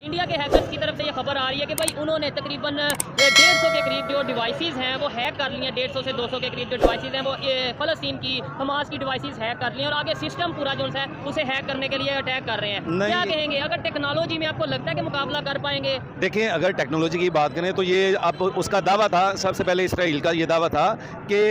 India के hackers की तरफ से ये खबर आ रही है कि भाई उन्होंने तकरीबन 150 के करीब जो डिवाइसेस हैं वो हैक कर ली हैं। 150 से 200 के करीब जो डिवाइसेस हैं वो फ़लस्तीन की हमास की डिवाइसेस हैक कर ली हैं और आगे सिस्टम पूरा जो है उसे हैक करने के लिए अटैक कर रहे हैं। क्या कहेंगे, अगर टेक्नोलॉजी में आपको लगता है कि मुकाबला कर पाएंगे? देखिए, अगर टेक्नोलॉजी की बात करें तो ये अब उसका दावा था, सबसे पहले इसराइल का ये दावा था कि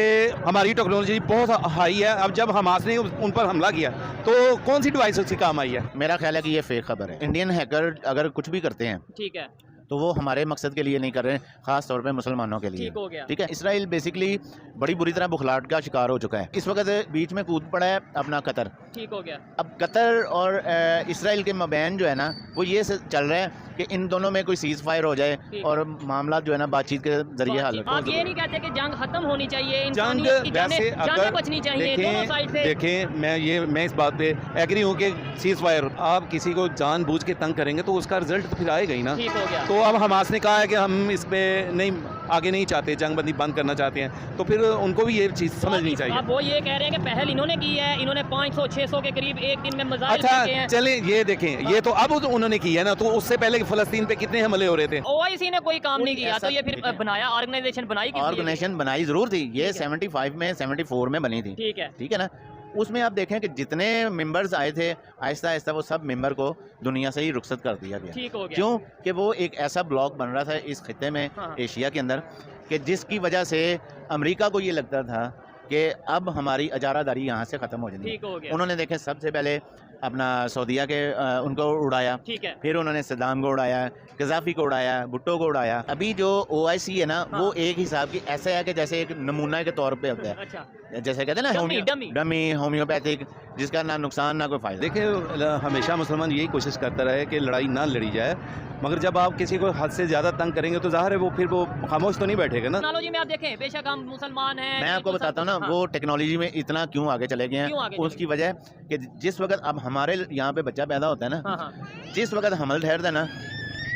हमारी टेक्नोलॉजी बहुत हाई है। अब जब हमास ने उन पर हमला किया तो कौन सी डिवाइस उसकी काम आई है? मेरा ख्याल है कि ये फेक खबर है। इंडियन हैकर अगर कुछ भी करते हैं ठीक है तो वो हमारे मकसद के लिए नहीं कर रहे हैं, खास तौर पे मुसलमानों के लिए। ठीक हो गया। ठीक है, इसराइल बेसिकली बड़ी बुरी तरह बुखलाहट का शिकार हो चुका है। इस वक्त बीच में कूद पड़ा है अपना कतर। ठीक हो गया। अब कतर और इसराइल के मबैन जो है ना वो ये चल रहा है कि इन दोनों में कोई सीज फायर हो जाए और मामला जो है ना बातचीज के जरिए हल हो। आप ये नहीं कहते कि जंग खत्म होनी चाहिए, जंग वैसे अगर बचनी चाहिए दोनों साइड से? देखें, मैं इस बात पे एग्री हूँ कि सीज फायर, आप किसी को जानबूझ के तंग करेंगे तो उसका रिजल्ट तो फिर आएगा ही ना। ठीक हो गया। तो अब हमास ने कहा है कि हम इस पे नहीं आगे नहीं चाहते, जंगबंदी बंद करना चाहते हैं, तो फिर उनको भी ये चीज़ समझनी चाहिए। आप वो ये कह रहे हैं कि पहल इन्होंने की है, इन्होंने 500-600 के करीब एक दिन में मिसाइल अच्छा फेंके हैं। चलें, ये देखें, ये तो अब उन्होंने की है ना, तो उससे पहले फ़लस्तीन पे कितने हमले हो रहे थे? ओआईसी ने कोई काम नहीं किया, तो ये फिर बनाया, ऑर्गेनाइजेशन बनाई किस लिए? ऑर्गेनाइजेशन बनाई जरूर थी, ये 75 में 74 में बनी थी। ठीक है, ठीक है ना। उसमें आप देखें कि जितने मेंबर्स आए थे आहिस्ता आहिस्ता वो सब मेंबर को दुनिया से ही रुखसत कर दिया गया। ठीक हो गया। क्यों कि वो एक ऐसा ब्लॉक बन रहा था इस खित्ते में, एशिया के अंदर, कि जिसकी वजह से अमेरिका को ये लगता था कि अब हमारी अजारादारी यहाँ से ख़त्म हो जाएगी। ठीक हो गया। उन्होंने देखे सबसे पहले अपना सऊदीया के उनको उड़ाया, ठीक है, फिर उन्होंने सद्दाम को उड़ाया, गजाफी को उड़ाया, भुट्टो को उड़ाया। अभी जो OIC है ना वो एक हिसाब की ऐसे है कि जैसे एक नमूना के तौर पे होता है। अच्छा, जैसे कहते हैं ना डमी होम्योपैथिक, जिसका ना नुकसान ना कोई फायदा। देखिए, हमेशा मुसलमान यही कोशिश करता रहे कि लड़ाई ना लड़ी जाए, मगर जब आप किसी को हद से ज़्यादा तंग करेंगे तो ज़ाहिर है फिर वो खामोश तो नहीं बैठेगा ना। टेक्नोलॉजी में आप देखें, बेशक हम मुसलमान हैं, मैं आपको बताता हूँ ना वो टेक्नोलॉजी में इतना क्यों आगे चले गए हैं। उसकी वजह कि जिस वक्त अब हमारे यहाँ पे बच्चा पैदा होता है ना, जिस वक्त हमल ठहरता है ना,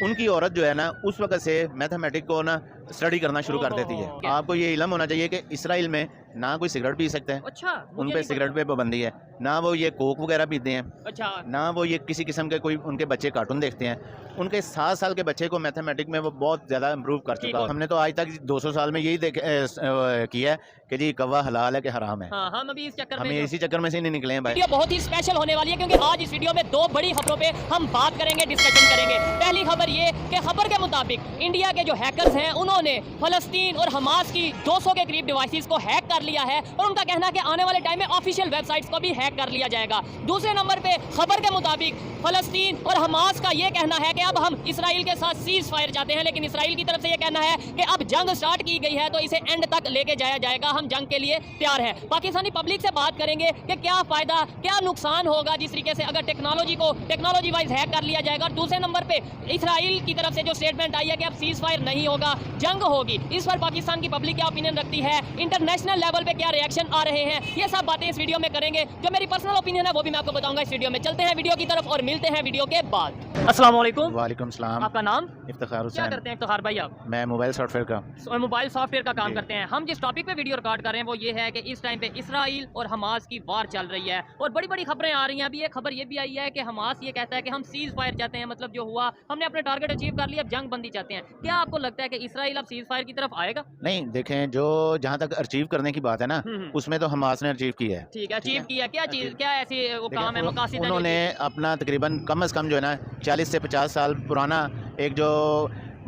उनकी औरत जो है ना उस वक्त से मैथमेटिक को ना स्टडी करना शुरू कर देती है। आपको ये इल्म होना चाहिए कि इसराइल में ना कोई सिगरेट पी सकता है। अच्छा, उन पे सिगरेट पे पाबंदी है, ना वो ये कोक वगैरह पीते हैं। अच्छा, ना वो ये किसी किस्म के कोई उनके बच्चे कार्टून देखते हैं। उनके 7 साल के बच्चे को मैथमेटिक में वो बहुत ज़्यादा इम्प्रूव कर चुका है। हमने तो आज तक 200 साल में यही किया है कि जी कौवा हलाल है कि हराम है। हम अभी इस चक्कर में, हमें इसी चक्कर में से नहीं निकले हैं भाई। वीडियो बहुत ही स्पेशल होने वाली है क्योंकि आज इस वीडियो में 2 बड़ी खबरों पे हम बात करेंगे, डिस्कशन करेंगे। पहली खबर ये कि खबर के मुताबिक इंडिया के जो हैकर्स हैं उन्होंने फ़लस्तीन और हमास की 200 के करीब डिवाइसेस को हैक कर लिया है और उनका कहना है कि आने वाले टाइम में ऑफिशियल वेबसाइट्स को भी हैक कर लिया जाएगा। दूसरे नंबर पे खबर के मुताबिक फ़लस्तीन और हमास का ये कहना है कि अब हम इसराइल के साथ सीज फायर चाहते हैं, लेकिन इसराइल की तरफ से ये कहना है कि अब जंग स्टार्ट की गई है तो इसे एंड तक लेके जाया जाएगा, हम जंग के लिए तैयार है। पाकिस्तानी पब्लिक से बात करेंगे कि क्या फ़ायदा, क्या नुकसान होगा जिस तरीके से अगर टेक्नोलॉजी वाइज हैक कर लिया जाएगा। और दूसरे नंबर पे इसराइल की तरफ से जो स्टेटमेंट आई है कि अब सीज फायर नहीं होगा, जंग होगी, इस पर पाकिस्तान की पब्लिक क्या ओपिनियन रखती है, इंटरनेशनल लेवल पे क्या रिएक्शन आ रहे हैं, ये सब बातें इस वीडियो में करेंगे। जो मेरी पर्सनल ओपिनियन है वो भी मैं आपको बताऊंगा इस वीडियो में। चलते हैं वीडियो की तरफ और मिलते हैं वीडियो के बाद। अस्सलाम वालेकुम। वालेकुम सलाम। आपका नाम? इफ्तिखार क्या हुसैन। करते हैं इफ्तिखार भाई आप? मैं मोबाइल सॉफ्टवेयर का काम करते हैं। हम जिस टॉपिक पे वीडियो रिकॉर्ड कर रहे हैं वो ये है कि इस टाइम पे इसराइल और हमास की वार चल रही है और बड़ी बड़ी खबरें आ रही हैं। अभी एक खबर ये भी आई है कि हमास ये कहता है कि हम सीज फायर चाहते हैं, मतलब जो हुआ हमने अपने टारगेट अचीव कर लिया, अब जंग बंदी चाहते हैं। क्या आपको लगता है कि इसराइल अब सीज फायर की तरफ आएगा? नहीं, देखें, जो जहाँ तक अचीव करने की बात है ना उसमें तो हमास ने अचीव किया है। ठीक है, अचीव किया। क्या चीज, क्या ऐसी वो काम है, मकासद है? उन्होंने अपना तकरीबन कम से कम जो है ना 40 से 50 साल पुराना एक जो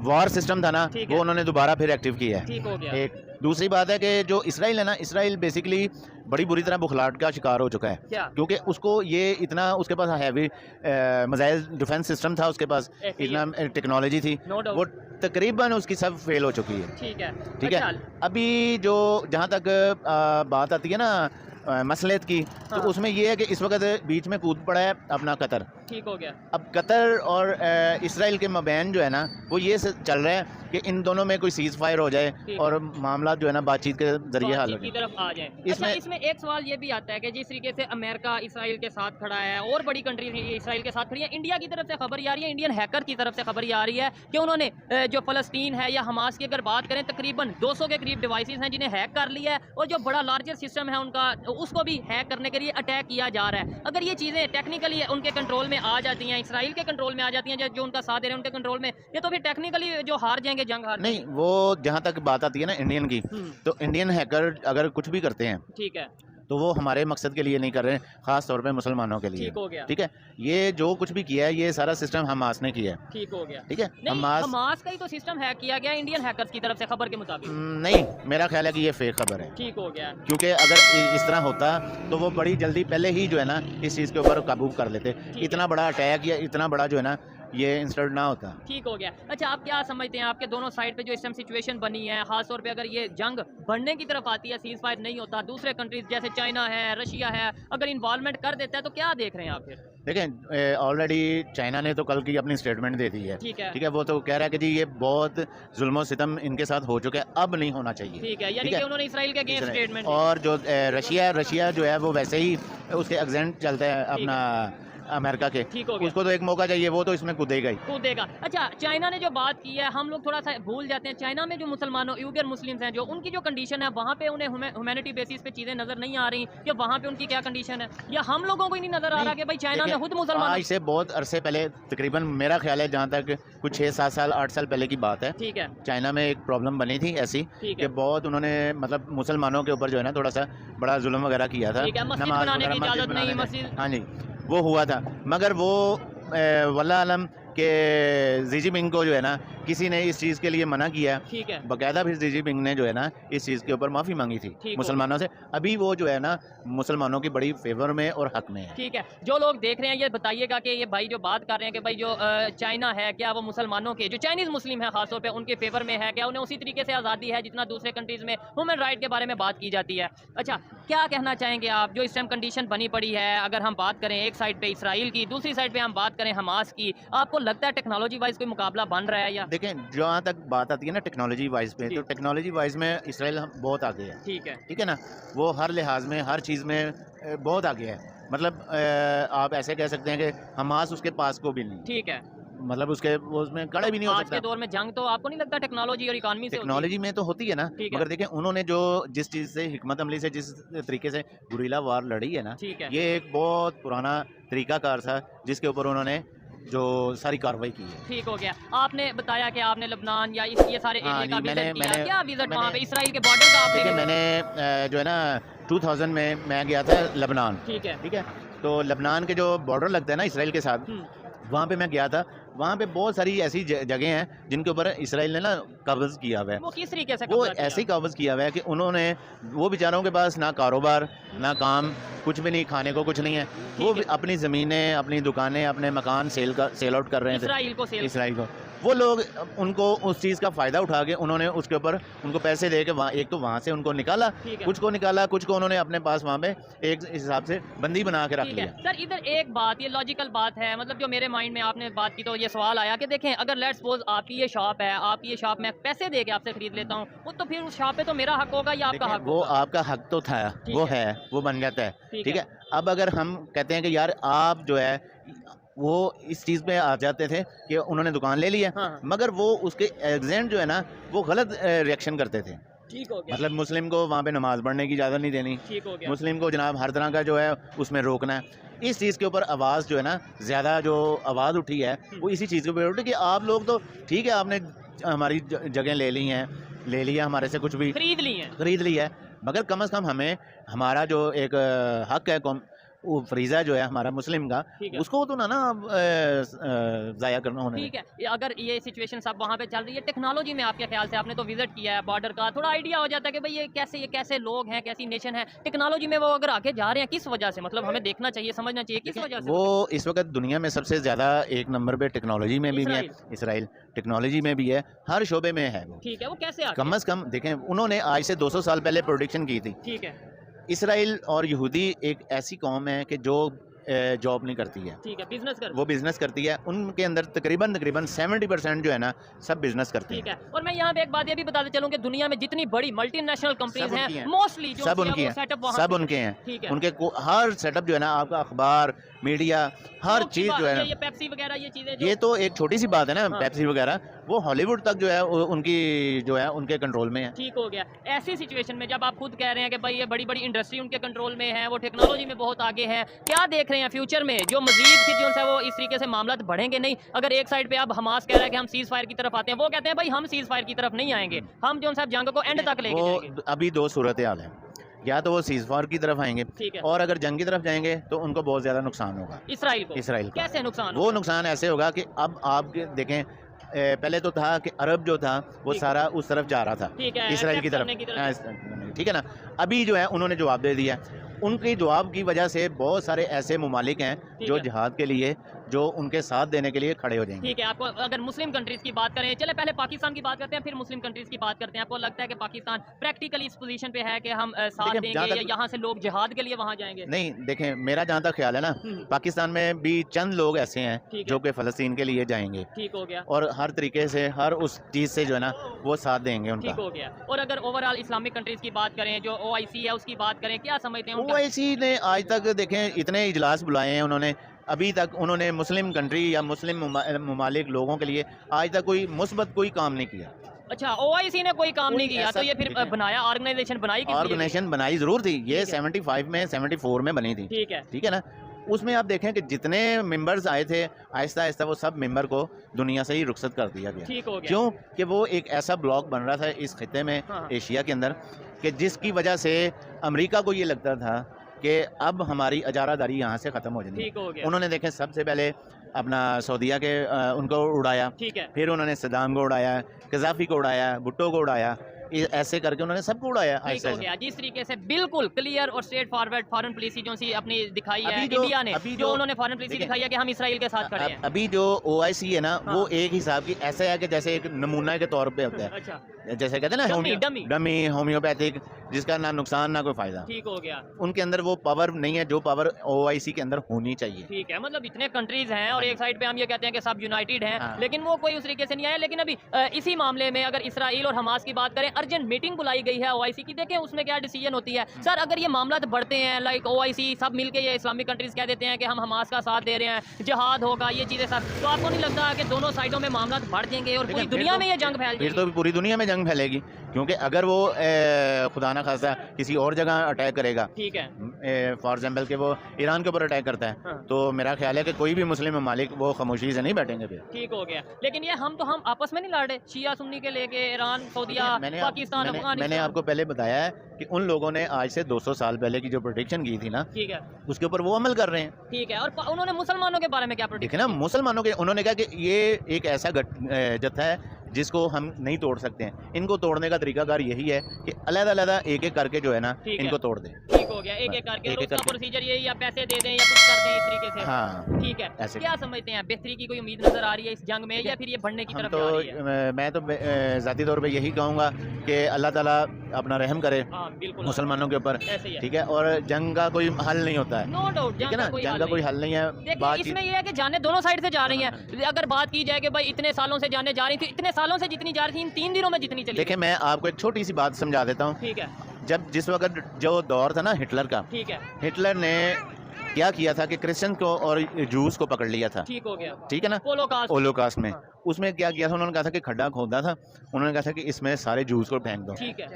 वॉर सिस्टम था ना वो उन्होंने दोबारा फिर एक्टिव किया है। ठीक हो गया। एक दूसरी बात है कि जो इसराइल है ना, इसराइल बेसिकली बड़ी बुरी तरह बुखलाहट का शिकार हो चुका है। क्योंकि उसको ये इतना, उसके पास हैवी मिसाइल डिफेंस सिस्टम था, उसके पास इतना टेक्नोलॉजी थी, वो तकरीबन उसकी सब फेल हो चुकी है। ठीक है। अभी जो जहाँ तक बात आती है ना मसलियत की, तो उसमें ये है कि इस वक्त बीच में कूद पड़ा है अपना कतर। ठीक हो गया। अब कतर और इसराइल के मबैन जो है ना वो ये चल रहा है कि इन दोनों में कोई सीज फायर हो जाए और मामला जो है ना बातचीत के जरिए हल की तरफ आ जाए। इसमें एक सवाल ये भी आता है कि जिस तरीके से अमेरिका इसराइल के साथ खड़ा है और बड़ी कंट्रीज इसराइल के साथ खड़ी है, इंडिया की तरफ से खबर आ रही है, इंडियन हैकर की तरफ से खबर आ रही है कि उन्होंने जो फ़लस्तीन है या हमास की अगर बात करें तकरीबन 200 के करीब डिवाइसेस हैं जिन्हें हैक कर लिया है और जो बड़ा लार्जर सिस्टम है उनका तो उसको भी हैक करने के लिए अटैक किया जा रहा है। अगर ये चीज़ें टेक्निकली उनके कंट्रोल में आ जाती हैं, इसराइल के कंट्रोल में आ जाती हैं, जो उनका साथ दे रहे हैं उनके कंट्रोल में, ये तो फिर टेक्निकली जो हार जाएंगे, जंग हार नहीं, वो जहाँ तक बात आती है ना इंडियन की, तो इंडियन हैकर अगर कुछ भी करते हैं, ठीक है, तो वो हमारे मकसद के लिए नहीं कर रहे हैं, ख़ास तौर पे मुसलमानों के लिए। ठीक हो गया। ठीक है, ये जो कुछ भी किया है ये सारा सिस्टम हमास ने किया है। ठीक हो गया। ठीक है, नहीं, हमास का ही तो सिस्टम हैक किया गया इंडियन हैकर्स की तरफ से, खबर के मुताबिक। नहीं, मेरा ख्याल है कि ये फेक खबर है। ठीक हो गया। क्योंकि अगर इस तरह होता तो वो बड़ी जल्दी पहले ही जो है ना इस चीज़ के ऊपर काबू कर लेते। इतना बड़ा अटैक या इतना बड़ा जो है ना ये इंसिडेंट ना होता। ठीक हो गया। अच्छा, आप क्या समझते हैं, आपके दोनों साइड पे जो इस टाइम सिचुएशन बनी है, खास तौर पे अगर ये जंग बढ़ने की तरफ आती है, सीज फायर नहीं होता, दूसरे कंट्रीज जैसे चाइना है, रशिया है, अगर इन्वॉल्वमेंट कर देता है, तो क्या देख रहे हैं आप फिर? देखें, ऑलरेडी चाइना ने तो कल की अपनी स्टेटमेंट दे दी है। ठीक है, ठीक है, वो तो कह रहा है कि जी ये बहुत जुल्म सितम इनके साथ हो चुका है, अब नहीं होना चाहिए। ठीक है, यानी कि उन्होंने इसराइल के अगेंस्ट स्टेटमेंट। और जो रशिया जो है वो वैसे ही उसके एग्जेंट चलता है अपना अमेरिका के, ठीक हो गया। उसको तो एक मौका चाहिए, वो तो इसमें कूदेगा ही कूदेगा। अच्छा, चाइना ने जो बात की है, हम लोग थोड़ा सा भूल जाते हैं, चाइना में जो मुसलमानों यूबियर मुस्लिम्स हैं, जो उनकी जो कंडीशन है वहाँ पे उन्हें ह्यूमैनिटी बेसिस पे चीज़ें नज़र नहीं आ रही कि वहाँ पे उनकी क्या कंडीशन है, या हम लोगों को ही नहीं नज़र आ रहा कि भाई चाइना में खुद मुसलमान। आज से बहुत अरसे पहले, तकरीबन मेरा ख्याल है जहाँ तक कुछ 6-7 साल 8 साल पहले की बात है, ठीक है, चाइना में एक प्रॉब्लम बनी थी ऐसी कि बहुत उन्होंने मतलब मुसलमानों के ऊपर जो है ना थोड़ा सा बड़ा जुल्म वगैरह किया था। मस्जिद बनाने की इजाज़त नहीं, मस्जिद, हाँ जी, वो हुआ था। मगर वो वल्लाह आलम के ज़ी जिनपिंग को जो है ना किसी ने इस चीज़ के लिए मना किया। ठीक है, बाकायदा फिर ज़ी जिनपिंग ने जो है ना इस चीज़ के ऊपर माफ़ी मांगी थी मुसलमानों से। अभी वो जो है ना मुसलमानों की बड़ी फेवर में और हक में है। ठीक है, जो लोग देख रहे हैं ये बताइएगा कि ये भाई जो बात कर रहे हैं कि भाई जो चाइना है, क्या वो मुसलमानों के, जो चाइनीज़ मुस्लिम है खासतौर पे, उनके फेवर में है, क्या उन्हें उसी तरीके से आज़ादी है जितना दूसरे कंट्रीज़ में ह्यूमन राइट के बारे में बात की जाती है? अच्छा, क्या कहना चाहेंगे आप, जो इस टाइम कंडीशन बनी पड़ी है, अगर हम बात करें एक साइड पे इसराइल की, दूसरी साइड पे हम बात करें हमास की, आपको लगता है टेक्नोलॉजी वाइज कोई मुकाबला बन रहा है? या देखें, जहाँ तक बात आती है ना टेक्नोलॉजी वाइज पे, तो टेक्नोलॉजी वाइज में इसराइल बहुत आगे है। ठीक है ना, वो हर लिहाज में, हर चीज़ में बहुत आगे है। मतलब आप ऐसे कह सकते हैं कि हमास उसके पास को भी नहीं। ठीक है, मतलब उसके वो उसमें खड़े भी नहीं हो सकता। आज के दौर में जंग तो आपको नहीं लगता टेक्नोलॉजी और इकोनॉमी से? टेक्नोलॉजी में तो होती है ना, मगर देखें उन्होंने जो जिस चीज़ से हिकमत अमली से जिस तरीके से गुरिल्ला वार लड़ी है ना, ये एक बहुत पुराना तरीकाकार था जिसके ऊपर उन्होंने जो सारी कार्रवाई की है। ठीक हो गया। आपने बताया कि आपने लबनान या ये सारे एरिया का विजिट किया, क्या विजिट वहाँ पे इसराइल के बॉर्डर का आपने? मैंने जो है ना 2000 में मैं गया था लबनान। ठीक है, तो लबनान के जो बॉर्डर लगता है ना इसराइल के साथ, वहाँ पे मैं गया था। वहाँ पे बहुत सारी ऐसी जगह हैं जिनके ऊपर इसराइल ने ना कब्ज़ किया हुआ है। वो किस तरीके से? वो ऐसे ही कब्ज़ किया हुआ है कि उन्होंने, वो बेचारों के पास ना कारोबार ना काम, कुछ भी नहीं, खाने को कुछ नहीं है। वो अपनी ज़मीनें, अपनी दुकानें, अपने मकान सेल आउट कर रहे थे इसराइल को। वो लोग उनको उस चीज़ का फ़ायदा उठा के उन्होंने उसके ऊपर उनको पैसे दे के वहाँ, एक तो वहाँ से उनको निकाला, कुछ को निकाला, कुछ को उन्होंने अपने पास वहाँ पे एक हिसाब से बंदी बना के रख लिया। सर, इधर एक बात, ये लॉजिकल बात है, मतलब जो मेरे माइंड में आपने बात की तो ये सवाल आया कि देखें, अगर लेट्स सपोज आपकी ये शॉप है, आपकी ये शॉप मैं पैसे दे के आपसे खरीद लेता हूँ, वो तो फिर उस शॉप पे तो मेरा हक होगा या आपका हक? वो आपका हक तो था, वो है, वो बन जाता है। ठीक है, अब अगर हम कहते हैं कि यार आप जो है वो इस चीज़ पे आ जाते थे कि उन्होंने दुकान ले ली है, मगर वो उसके एग्जेंट जो है ना वो गलत रिएक्शन करते थे। ठीक हो गया। मतलब मुस्लिम को वहाँ पे नमाज़ पढ़ने की इजाज़त नहीं देनी, ठीक हो गया। मुस्लिम को जनाब हर तरह का जो है उसमें रोकना है। इस चीज़ के ऊपर आवाज़ जो है ना, ज़्यादा जो आवाज़ उठी है वो इसी चीज़ के ऊपर उठी कि आप लोग तो ठीक है, आपने हमारी जगह ले ली हैं, ले लिया, हमारे से कुछ भी खरीद ली है, मगर कम से कम हमें हमारा जो एक हक है, वो फरीज़ा जो है हमारा मुस्लिम का, उसको तो ना ज़ाया करना होना। ठीक है, अगर ये सिचुएशन सब वहाँ पे चल रही है, टेक्नोलॉजी में आपके ख्याल से, आपने तो विजिट किया है बॉर्डर का, थोड़ा आइडिया हो जाता है कि भाई ये कैसे लोग हैं, कैसी नेशन है, टेक्नोलॉजी में वो अगर आगे जा रहे हैं, किस वजह से? मतलब हमें देखना चाहिए, समझना चाहिए किस वजह से। वो इस वक्त दुनिया में सबसे ज़्यादा एक नंबर पे टेक्नोलॉजी में भी है इसराइल, टेक्नोलॉजी में भी है, हर शोबे में है वो। ठीक है, वो कैसे? कम अज़ कम देखें, उन्होंने आज से 200 साल पहले प्रोडिक्शन की थी। ठीक है, इसराइल और यहूदी एक ऐसी कौम है कि जो जॉब नहीं करती है। ठीक है, वो बिजनेस करती है। उनके अंदर तकरीबन 70% जो है ना सब बिजनेस करते हैं। ठीक है, और मैं यहाँ पे एक बात ये भी बताते चलूँ कि दुनिया में जितनी बड़ी मल्टीनेशनल कंपनीज हैं, मोस्टली सब उनकी हैं, सब उनके हैं। उनके हर सेटअप जो है ना, आपका अखबार, मीडिया, हर चीज़ जो है ना, ये पेप्सी वगैरह ये चीजें ये तो एक छोटी सी बात है ना, हाँ। पेप्सी वगैरह वो हॉलीवुड तक जो है उनकी जो है उनके कंट्रोल में है। ठीक हो गया। ऐसी सिचुएशन में जब आप खुद कह रहे हैं कि भाई ये बड़ी बड़ी इंडस्ट्री उनके कंट्रोल में है, वो टेक्नोलॉजी में बहुत आगे हैं, क्या देख रहे हैं फ्यूचर में जो मजीद सिचुएशन है वो इस तरीके से मामला बढ़ेंगे नहीं? अगर एक साइड पे अब हमास कह रहा है कि हम सीज फायर की तरफ आते हैं, वो कहते हैं भाई हम सीज फायर की तरफ नहीं आएंगे, हम जो है जंग को एंड तक लेके जाएंगे। वो अभी दो सूरत हाल है, या तो वो सीज फायर की तरफ आएंगे ठीक है। और अगर जंग की तरफ जाएंगे तो उनको बहुत ज़्यादा नुकसान होगा इसराइल को इसराइल को। कैसे नुकसान वो नुकसान ऐसे होगा कि अब आप देखें, पहले तो था कि अरब जो था वो ठीक। सारा उस तरफ जा रहा था, ठीक है, इसराइल की accept करने की तरफ, ठीक है ना। अभी जो है उन्होंने जवाब दे दिया, उनके जवाब की वजह से बहुत सारे ऐसे ममालिक हैं जो है। जिहाद के लिए, जो उनके साथ देने के लिए खड़े हो जाएंगे। ठीक है। आपको अगर मुस्लिम कंट्रीज की बात करें, चले पहले पाकिस्तान की बात करते हैं फिर मुस्लिम कंट्रीज की बात करते हैं, आपको लगता है कि पाकिस्तान प्रैक्टिकली इस पोजीशन पे है कि हम साथ देखिए, देंगे जहाँ या तक- यहाँ से लोग जिहाद के लिए वहाँ जाएंगे? नहीं, देखें, मेरा जहाँ तक ख्याल है ना, पाकिस्तान में भी चंद लोग ऐसे हैं ठीक है। जो कि फ़लस्तीन के लिए जाएंगे ठीक हो गया। और हर तरीके से हर उस चीज़ से जो है ना वो साथ देंगे ठीक उनका। हो गया। और अगर ओवरऑल इस्लामिक कंट्रीज की बात करें, जो OIC है उसकी बात करें, क्या समझते हैं उनका? ओआईसी ने आज तक देखें इतने इजलास बुलाए हैं उन्होंने, अभी तक उन्होंने मुस्लिम कंट्री या मुस्लिम ममालिक लोगों के लिए आज तक कोई मुस्बत कोई काम नहीं किया। अच्छा, OIC ने कोई काम कोई नहीं किया, ऐसा तो ये फिर देखें। बनाया ऑर्गेनाइजेशन बनाई किस लिए? ऑर्गेनाइजेशन बनाई ज़रूर थी, ये ठीक है। 75 में 74 में बनी थी, ठीक है। ठीक है ना। उसमें आप देखें कि जितने मेंबर्स आए थे, आहिस्ता आहिस्ता वो सब मेंबर को दुनिया से ही रुखसत कर दिया गया। ठीक हो गया। क्यों कि वो एक ऐसा ब्लॉक बन रहा था इस खिते में, हाँ। एशिया के अंदर, कि जिसकी वजह से अमेरिका को ये लगता था कि अब हमारी अजारादारी यहाँ से ख़त्म हो जाएगी। ठीक हो गया। उन्होंने देखे सबसे पहले अपना सऊदीया के उनको उड़ाया, ठीक है। फिर उन्होंने सद्दाम को उड़ाया, कज़ाफ़ी को उड़ाया, भुट्टो को उड़ाया, ऐसे करके उन्होंने सबको उड़ाया। ठीक ऐसे हो गया। जिस तरीके से बिल्कुल क्लियर और स्ट्रेट फॉरवर्ड फॉरेन पॉलिसी जो सी अपनी दिखाई है अभी जो- इंडिया ने, अभी जो जो- उन्होंने फॉरेन पॉलिसी देखिए, दिखाई है कि हम इसराइल के साथ खड़े हैं। अभी जो OIC है ना, हाँ। वो एक हिसाब की ऐसा है कि जैसे एक नमूना के तौर पे होता है, अच्छा, जैसे कहते हैं ना डमी। डमी होम्योपैथिक, जिसका ना नुकसान ना कोई फ़ायदा। ठीक हो गया। उनके अंदर वो पावर नहीं है जो पावर OIC के अंदर होनी चाहिए। ठीक है, मतलब इतने कंट्रीज हैं और एक साइड पे हम ये कहते हैं कि सब यूनाइटेड हैं, हाँ। लेकिन वो कोई उस तरीके से नहीं आया। लेकिन अभी इसी मामले में अगर इसराइल और हमास की बात करें, अर्जेंट मीटिंग बुलाई गई है OIC की, देखें उसमें क्या डिसीजन होती है। सर, अगर ये मामला बढ़ते हैं, लाइक OIC सब मिलके ये इस्लामिक कंट्रीज कह देते हैं कि हम हमास का साथ दे रहे हैं, जिहाद होगा, ये चीज़ें सब, तो आपको नहीं लगता कि दोनों साइडों में मामला बढ़ जाएंगे और पूरी लेकिन फिर दुनिया तो- में ये जंग फैल फिर जाएगी? तो पूरी दुनिया में जंग फैलेगी, क्योंकि अगर वो खुदा ना खासा किसी और जगह अटैक करेगा, ठीक है। फॉर एग्जाम्पल कि वो ईरान के ऊपर अटैक करता है, हाँ। तो मेरा ख्याल है कि कोई भी मुस्लिम ममालिक वो खामोशी से नहीं बैठेंगे फिर। ठीक हो गया। लेकिन ये हम आपस में नहीं लड़ रहे, शिया सुन्नी के लेके, ईरान, सऊदीया, पाकिस्तान, मैंने अफगानिस्तान। आपको पहले बताया है कि उन लोगों ने आज से 200 साल पहले की जो प्रोडिक्शन की थी ना, ठीक है। उसके ऊपर वो अमल कर रहे हैं। ठीक है। और उन्होंने मुसलमानों के बारे में क्या देखे ना, मुसलमानों के, उन्होंने कहा कि ये एक ऐसा जत्था है जिसको हम नहीं तोड़ सकते हैं, इनको तोड़ने का तरीकाकार यही है कि अलग-अलग एक-एक करके जो है ना ठीक है। इनको तोड़ दें। ठीक हो गया, एक एक करके। और एक-एक उसका करके। प्रोसीजर यही, या पैसे दे दें या कुछ कर दें इस तरीके से। हाँ, ठीक है। ऐसे। क्या समझते हैं, बेहतरी की कोई उम्मीद नजर आ रही है इस जंग में, या फिर ये बढ़ने की हम तरफ तो जा रही है? मैं तो ज़ाती तौर पे यही कहूँगा कि अल्लाह ताला अपना रहम करे हाँ, बिल्कुल मुसलमानों के ऊपर, ऐसे ही है। ठीक है। और जंग का कोई हल नहीं होता है, नो डाउट, ठीक है ना, जंग का कोई हल नहीं है। देखिए, बातचीत- इसमें ये है कि जाने दोनों साइड से जा रही हैं। अगर बात की जाए कि भाई इतने सालों से जाने जा रही थी, इतने सालों से जितनी जा रही थी, इन 3 दिनों में जितनी चली। देखिए, मैं आपको एक छोटी सी बात समझा देता हूँ। ठीक है। जब जिस वक्त जो दौर था ना हिटलर का, ठीक है। हिटलर ने क्या किया था कि क्रिश्चियन को और जूस को पकड़ लिया था, ठीक हो गया। ठीक है ना, होलोकॉस्ट। होलोकॉस्ट में। हाँ। उसमें क्या किया था, उन्होंने कहा था कि खड्डा खोदा था, उन्होंने कहा था कि इसमें सारे जूस को फेंक दो, ठीक है।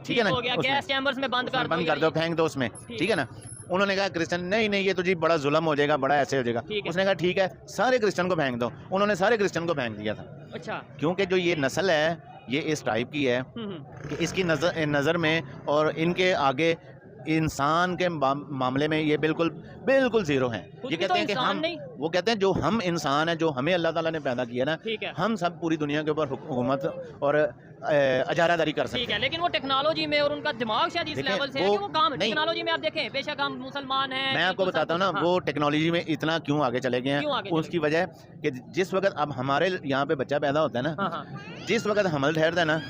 ठीक है ना, हो गया, उसमें- गैस चैम्बर्स में बंद कर बंद कर दो, फेंक दो उसमें, ठीक है ना। उन्होंने कहा क्रिश्चियन, नहीं नहीं, ये तो जी बड़ा जुल्म हो जाएगा, बड़ा ऐसे हो जाएगा। ठीक है। उसने कहा ठीक है, सारे क्रिश्चियन को फेंक दो। उन्होंने सारे क्रिश्चियन को फेंक दिया था, अच्छा। क्योंकि जो ये नस्ल है ये इस टाइप की है कि इसकी नज़र में और इनके आगे इंसान के मामले में ये बिल्कुल बिल्कुल ज़ीरो हैं। खुद ये भी कहते तो हैं कि इंसान हम, नहीं। वो कहते हैं जो हम इंसान हैं, जो हमें अल्लाह ताला ने पैदा किया ना, ठीक है। हम सब पूरी दुनिया के ऊपर हुकूमत और अजारादारी कर सकते ठीक हैं। है। लेकिन वो टेक्नोलॉजी में और उनका दिमाग शायद इस देखें, लेवल से है कि वो काम नहीं, टेक्नोलॉजी में आप देखें, बेशक हम मुसलमान हैं। मैं आपको बिल्कुल सब बताता हूँ ना, कुछ, वो टेक्नोलॉजी में इतना क्यों आगे चले गए क्यों हैं। आगे चले उसकी वजह कि जिस वक्त अब हमारे यहाँ पे बच्चा पैदा होता है ना, हाँ, हाँ। जिस वक्त हमल ठहरता है ना,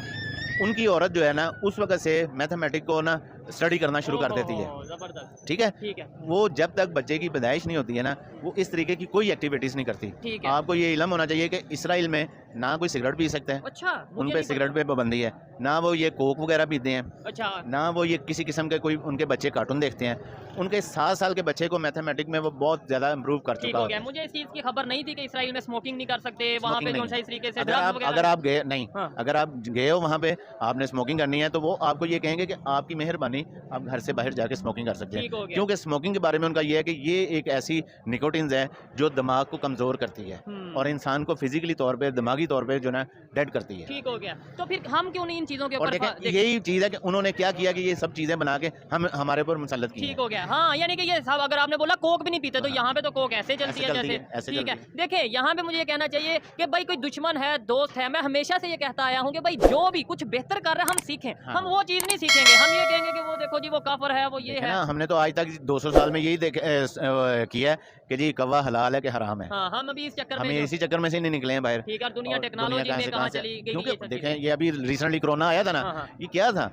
उनकी औरत जो है ना, उस वक्त से मैथमेटिक को ना स्टडी करना शुरू कर देती है। जबरदस्त। ठीक है, ठीक है। वो जब तक बच्चे की पैदाइश नहीं होती है ना, वो इस तरीके की कोई एक्टिविटीज़ नहीं करती। ठीक है। आपको ये इल्म होना चाहिए कि इसराइल में ना कोई सिगरेट पी सकता है, अच्छा, उन पे सिगरेट पे पाबंदी है, ना वो ये कोक वगैरह पीते हैं, अच्छा, ना वो ये किसी किस्म के कोई उनके बच्चे कार्टून देखते हैं। उनके 7 साल के बच्चे को मैथमेटिक में वो बहुत ज़्यादा इम्प्रूव कर ठीक चुका हो है। गया। मुझे इस चीज़ की खबर नहीं थी कि इसराइल में स्मोकिंग नहीं कर सकते, वहाँ पे Smoking कौन सा नहीं। इस तरीके से अगर drugs आप वगैरह- अगर आप गए नहीं, हाँ। अगर आप गए हो वहाँ पे, आपने स्मोकिंग करनी है, तो वो आपको ये कहेंगे कि आपकी मेहरबानी, आप घर से बाहर जाके स्मोकिंग कर सकते ठीक हो हैं। गया। क्योंकि स्मोकिंग के बारे में उनका ये है कि ये एक ऐसी निकोटिन्स है जो दिमाग को कमज़ोर करती है और इंसान को फिजिकली तौर पे, दिमागी तौर पे जो ना डेड करती है। ठीक हो गया। तो फिर हम क्यों नहीं इन चीज़ों के और ऊपर देखें, यही चीज़ है कि उन्होंने क्या किया कि ये सब चीज़ें बना के हम हमारे ऊपर मुसल्लत की ठीक हो गया। हाँ, यानी कि ये सब, अगर आपने बोला कोक भी नहीं पीते, तो यहाँ पे तो कोक ऐसे चलती है चलती जैसे। है, ऐसे ठीक है। चलती देखिए, यहाँ पे मुझे ये कहना चाहिए कि भाई कोई दुश्मन है, दोस्त है, मैं हमेशा से ये कहता आया हूँ कि भाई जो भी कुछ बेहतर कर रहे हैं हम सीखें। हाँ। हम वो चीज़ नहीं सीखेंगे, हम ये कहेंगे कि वो देखो जी वो काफर है, वो ये देखें है। ना, हमने तो आज तक 200 साल में यही किया है कि जी कौवा हलाल है कि हराम है। हाँ, हम अभी इस चक्कर हमें में इसी चक्कर में से नहीं निकले हैं बाहर। ठीक है, दुनिया और टेक्नोलॉजी कहाँ में से कहाँ कहाँ से- चली गई, क्योंकि ये सब देखें, चीज़ें। ये अभी रिसेंटली कोरोना आया था ना, हाँ, हाँ। ये क्या था?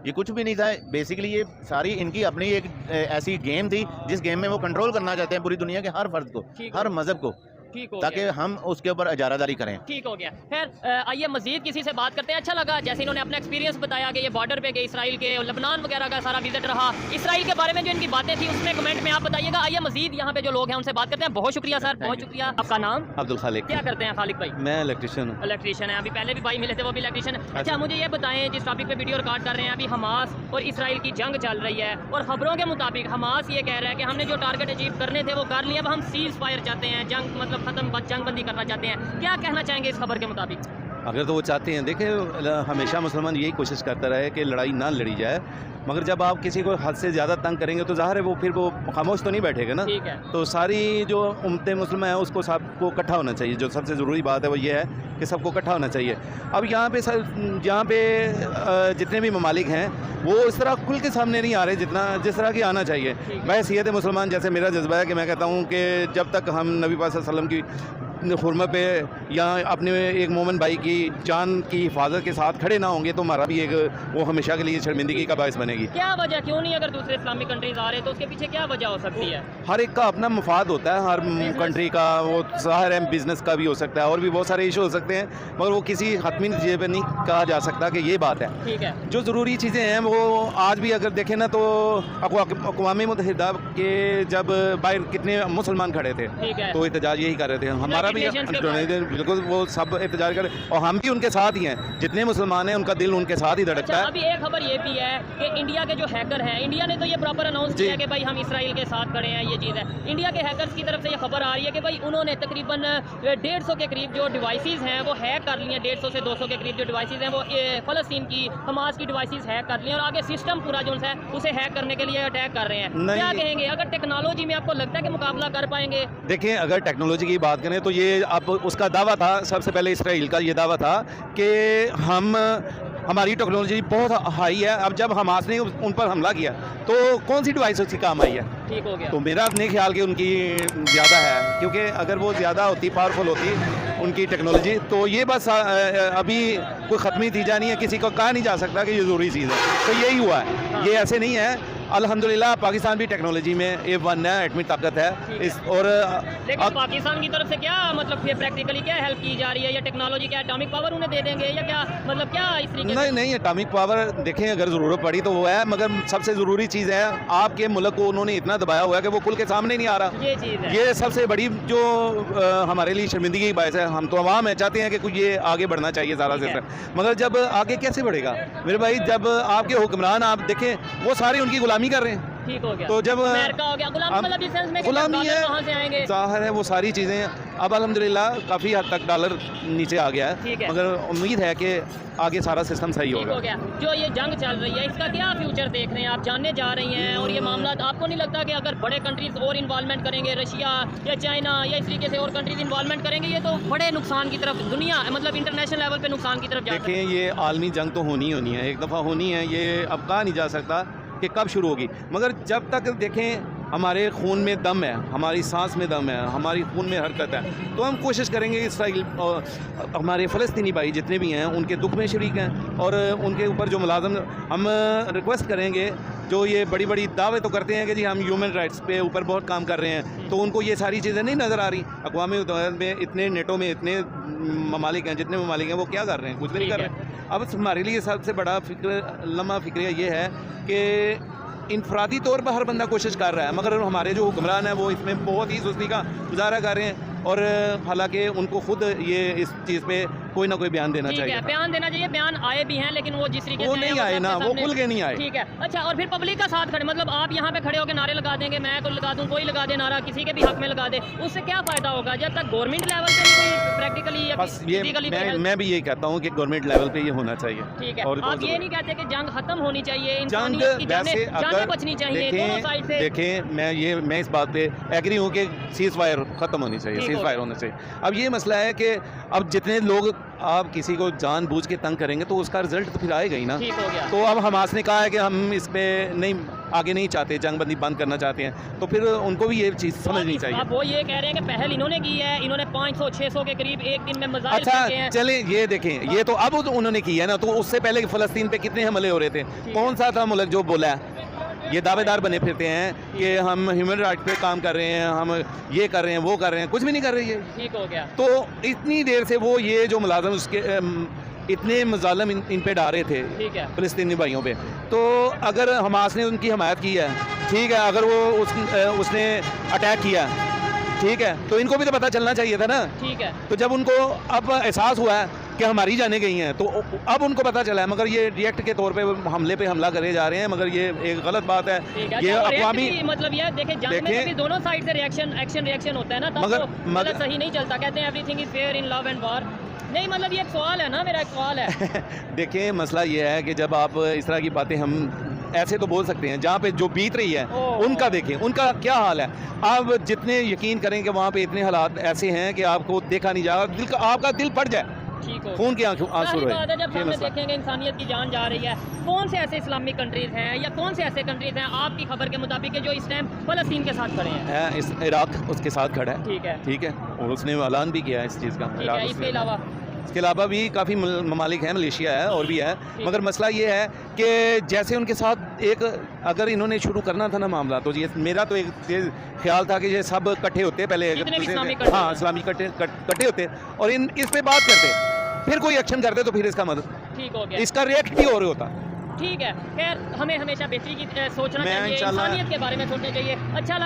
ये कुछ भी नहीं था। बेसिकली ये सारी इनकी अपनी एक ऐसी गेम थी जिस गेम में वो कंट्रोल करना चाहते हैं पूरी दुनिया के हर फर्द को, ठीक हर है। मजहब को, ठीक हो ताकि गया। हम उसके ऊपर इजारादारी करें। ठीक हो गया। खैर, आइए मजीद किसी से बात करते हैं। अच्छा लगा जैसे इन्होंने अपना एक्सपीरियंस बताया कि ये बॉर्डर पे गए इसराइल के, और लबनान वगैरह का सारा विजिट रहा। इसराइल के बारे में जो इनकी बातें थी उसमें कमेंट में आप बताइएगा। आइए मजीद यहाँ पे जो लोग हैं उनसे बात करते हैं। बहुत शुक्रिया सर, बहुत शुक्रिया। आपका नाम? अब्दुल खालिक। क्या करते हैं खालिक भाई? मैं इलेक्ट्रिशियन हूँ। इलेक्ट्रीशियन है। अभी पहले भी भाई मिले थे, वो भी इलेक्ट्रीशियन है। अच्छा, मुझे ये बताएं, जिस टॉपिक पे वीडियो रिकॉर्ड कर रहे हैं, अभी हमास और इसराइल की जंग चल रही है, और खबरों के मुताबिक हमास ये कह रहा है कि हमने जो टारगेट अचीव करने थे वो कर लिए, अब हम सीज फायर चाहते हैं, जंग मतलब खत्म, जंग बंदी करना चाहते हैं। क्या कहना चाहेंगे इस खबर के मुताबिक? अगर तो वो चाहते हैं, देखिए हमेशा मुसलमान यही कोशिश करता रहे कि लड़ाई ना लड़ी जाए, मगर जब आप किसी को हद से ज़्यादा तंग करेंगे तो ज़ाहिर है वो फिर वो खामोश तो नहीं बैठेगा ना। ठीक है। तो सारी जो उम्मतें मुसलमान हैं उसको सबको इकट्ठा होना चाहिए। जो सबसे ज़रूरी बात है वो ये है कि सबको इकट्ठा होना चाहिए। अब यहाँ पे जितने भी ममालिक हैं वो इस तरह खुल के सामने नहीं आ रहे जिस तरह की आना चाहिए। बहसीयत मुसलमान जैसे मेरा जज्बा है कि मैं कहता हूँ कि जब तक हम नबी पाक सल्लल्लाहु अलैहि वसल्लम की हुर्मत पे या अपने एक मोमिन भाई की जान की हिफाजत के साथ खड़े ना होंगे तो हमारा भी एक वो हमेशा के लिए शर्मिंदगी का बायस बनेगी। क्या वजह, क्यों नहीं? अगर दूसरे इस्लामिक कंट्रीज आ रहे तो उसके पीछे क्या वजह हो सकती है? हर एक का अपना मफाद होता है, हर कंट्री का। वो ज़ाहिर है बिज़नेस का भी हो सकता है और भी बहुत सारे इशू हो सकते हैं, मगर वो किसी हतमी नतीजे पर नहीं कहा जा सकता कि ये बात है। ठीक है। जो ज़रूरी चीज़ें हैं वो आज भी अगर देखें ना तो अक़वाम मुत्तहिदा के जब बाहर कितने मुसलमान खड़े थे ठीक है। तो एहतजाज यही कर रहे थे। हमारा भी United Nations के बाहर। बिल्कुल वो सब एहतजाज कर और हम भी उनके साथ ही हैं। जितने मुसलमान हैं उनका दिल उनके साथ ही धड़कता अच्छा, है। अभी एक खबर ये भी है कि इंडिया के जो हैकर हैं, इंडिया ने तो ये प्रॉपर अनाउंस जी। किया कि भाई हम इसराइल के साथ खड़े हैं, ये चीज़ है। इंडिया के हैकर्स की तरफ से ये खबर आ रही है कि भाई उन्होंने तकरीबन 150 के करीब जो डिवाइसेस हैं वो हैक कर लिए हैं। 150 से 200 के करीब जो डिवाइसेस हैं वो फ़लस्तीन की, हमास की डिवाइसेस हैक कर लिए हैं, और आगे सिस्टम पूरा जो है उसे हैक करने के लिए अटैक कर रहे हैं। नहीं। क्या कहेंगे, अगर टेक्नोलॉजी में आपको लगता है कि मुकाबला कर पाएंगे? देखें, अगर टेक्नोलॉजी की बात करें तो ये अब उसका दावा था, सबसे पहले इसराइल का ये दावा था कि हमारी टेक्नोलॉजी बहुत हाई है। अब जब हमास ने उन पर हमला किया तो कौन सी डिवाइस उसकी काम आई है? ठीक हो गया। तो मेरा अपने ख्याल कि उनकी ज़्यादा है, क्योंकि अगर वो ज़्यादा होती, पावरफुल होती उनकी टेक्नोलॉजी, तो ये बस अभी कोई ख़त्मी नतीजा नहीं है, किसी को कहा नहीं जा सकता कि ये ज़रूरी चीज़ है। तो यही हुआ है, ये ऐसे नहीं है। अल्हम्दुलिल्लाह पाकिस्तान भी टेक्नोलॉजी में A1 है, एटमी ताकत है इस। और लेकिन पाकिस्तान की तरफ से क्या मतलब प्रैक्टिकली क्या हेल्प की जा रही है, या टेक्नोलॉजी क्या एटॉमिक पावर उन्हें दे देंगे, या क्या मतलब क्या इस तरीके से? नहीं, एटॉमिक पावर देखें अगर ज़रूरत पड़ी तो वो है, मगर सबसे ज़रूरी चीज़ है आपके मुल्क को उन्होंने इतना दबाया हुआ है कि वो खुल के सामने नहीं आ रहा। ये चीज़ है, ये सबसे बड़ी जो हमारे लिए शर्मिंदगी की बायस है। हम तो अवाम है, चाहते हैं कि कुछ ये आगे बढ़ना चाहिए सारा सिस्टम, मगर जब आगे कैसे बढ़ेगा मेरे भाई? जब आपके हुक्मरान आप देखें वो सारे उनकी गुलामी कर रहे हैं। ठीक हो गया। तो जब अमेरिका हो गया गुलाम, मतलब इस सेंस में कि गुलामी डॉलर है, कहाँ से आएंगे? ज़ाहिर है वो सारी चीज़ें अब अल्हम्दुलिल्लाह काफ़ी हद तक डॉलर नीचे आ गया ठीक है, है। मगर उम्मीद है कि आगे सारा सिस्टम सही ठीक होगा। हो गया। जो ये जंग चल रही है इसका क्या फ्यूचर देख रहे हैं आप? जानने जा रही हैं, और ये मामला आपको नहीं लगता कि अगर बड़े कंट्रीज और इन्वॉल्वमेंट करेंगे, रशिया या चाइना या इस तरीके से और कंट्रीज इन्वॉल्वमेंट करेंगे, ये तो बड़े नुकसान की तरफ, दुनिया मतलब इंटरनेशनल लेवल पे नुकसान की तरफ जा सकती है? देखें, ये आलमी जंग तो होनी है, एक दफ़ा होनी है, ये अब कहा नहीं जा सकता कि कब शुरू होगी, मगर जब तक देखें हमारे खून में दम है, हमारी सांस में दम है, हमारी खून में हरकत है। तो हम कोशिश करेंगे इसराइल हमारे फ़लस्तीनी भाई जितने भी हैं उनके दुख में शरीक हैं, और उनके ऊपर जो मुलाजम हम रिक्वेस्ट करेंगे जो ये बड़ी बड़ी दावे तो करते हैं कि जी हम ह्यूमन राइट्स पे ऊपर बहुत काम कर रहे हैं, तो उनको ये सारी चीज़ें नहीं नज़र आ रही। अक़वाम मुत्तहिदा में इतने नेटो में इतने ममालिक हैं, जितने ममालिक हैं वो क्या कर रहे हैं? कुछ भी नहीं कर रहे हैं। अब हमारे लिए सबसे बड़ा लम्हा फ़िक्रिया ये है कि इनफरादी तौर पर हर बंदा कोशिश कर रहा है, मगर हमारे जो हुक्मरान हैं वो इसमें बहुत ही सुस्ती का मुजाहरा कर रहे हैं, और हालांकि उनको खुद ये इस चीज़ पे कोई ना कोई बयान देना चाहिए। बयान देना चाहिए, बयान आए भी हैं लेकिन वो जिस तरीके से नहीं आए ना, वो खुल के नहीं आए। ठीक है, अच्छा, और फिर पब्लिक का साथ खड़े, मतलब आप यहाँ पे खड़े होकर नारे लगा देंगे, मैं कोई लगा दूँ, कोई लगा दे नारा, किसी के भी हक में लगा दे, उससे क्या फ़ायदा होगा जब तक गवर्नमेंट लेवल पे कोई प्रैक्टिकली या बस ये मैं भी यही कहता हूँ कि गवर्नमेंट लेवल पे ये होना चाहिए। ठीक है, और आप ये नहीं कहते कि जंग खत्म होनी चाहिए, जंग जानें बचनी चाहिए दोनों साइड से? देखें, मैं इस बात पे एग्री हूँ कि सीज़ फायर ख़त्म होनी चाहिए, सीज़ फायर होना चाहिए। अब ये मसला है कि अब जितने लोग आप किसी को जानबूझ के तंग करेंगे तो उसका रिजल्ट तो फिर आएगा ही ना। ठीक हो गया। तो अब हमास ने कहा है कि हम इस पे नहीं आगे नहीं चाहते, जंगबंदी बंद करना चाहते हैं, तो फिर उनको भी ये चीज़ समझनी चाहिए। आप वो ये कह रहे हैं कि पहल इन्होंने की है, इन्होंने 500-600 के करीब एक दिन में मज़ाइल अच्छा किए हैं। चलें, ये देखें, ये तो अब उन्होंने की है ना, तो उससे पहले फ़लस्तीन पे कितने हमले हो रहे थे? कौन सा था मुल्क जो बोला है? ये दावेदार बने फिरते हैं कि हम ह्यूमन राइट पे काम कर रहे हैं, हम ये कर रहे हैं, वो कर रहे हैं, कुछ भी नहीं कर रही है। ठीक हो गया। तो इतनी देर से वो ये जो मुलाजम उसके इतने मजालम इन पे डाले थे फ़लस्तीनी भाइयों पे, तो अगर हमास ने उनकी हमायत की है, ठीक है, अगर वो उसने अटैक किया, ठीक है, तो इनको भी तो पता चलना चाहिए था ना। ठीक है, तो जब उनको अब एहसास हुआ है कि हमारी जाने गई हैं, तो अब उनको पता चला है, मगर ये रिएक्ट के तौर पे हमला करे जा रहे हैं, मगर ये एक गलत बात है। ये अक़वामी मतलब ये देखें दोनों साइड से रिएक्शन होता है ना, तब मगर मतलब सही नहीं चलता। कहते हैं everything is fair in love and war. नहीं, मतलब ये एक सवाल है ना, मेरा एक सवाल है। देखिए, मसला ये है कि जब आप इस तरह की बातें हम ऐसे तो बोल सकते हैं, जहाँ पे जो बीत रही है उनका देखें, उनका क्या हाल है। आप जितने यकीन करें कि वहाँ पे इतने हालात ऐसे हैं कि आपको देखा नहीं जाएगा, आपका दिल फट जाए, खून के आंसू रहे। जब सामने देखेंगे इंसानियत की जान जा रही है, कौन से ऐसे इस्लामिक कंट्रीज हैं या कौन से ऐसे कंट्रीज हैं आपकी खबर के मुताबिक जो इस टाइम फ़लस्तीन के साथ खड़े हैं? इस इराक उसके साथ खड़ा है। ठीक है, और उसने ऐलान भी किया है इस चीज़ का। इसके अलावा भी काफ़ी ममालिक हैं, मलेशिया है और भी है, मगर मसला ये है कि जैसे उनके साथ एक अगर इन्होंने शुरू करना था ना मामला, तो ये मेरा तो एक ख्याल था कि ये सब इकट्ठे होते पहले, हाँ इस्लामी इकट्ठे होते और इस पे बात करते, फिर कोई एक्शन करते, तो फिर इसका मदद ठीक हो गया, इसका रिएक्ट भी और होता। ठीक है, खैर हमें हमेशा बेहतरी की सोचना चाहिए, इंसानियत के बारे में सोचना चाहिए। अच्छा लगा।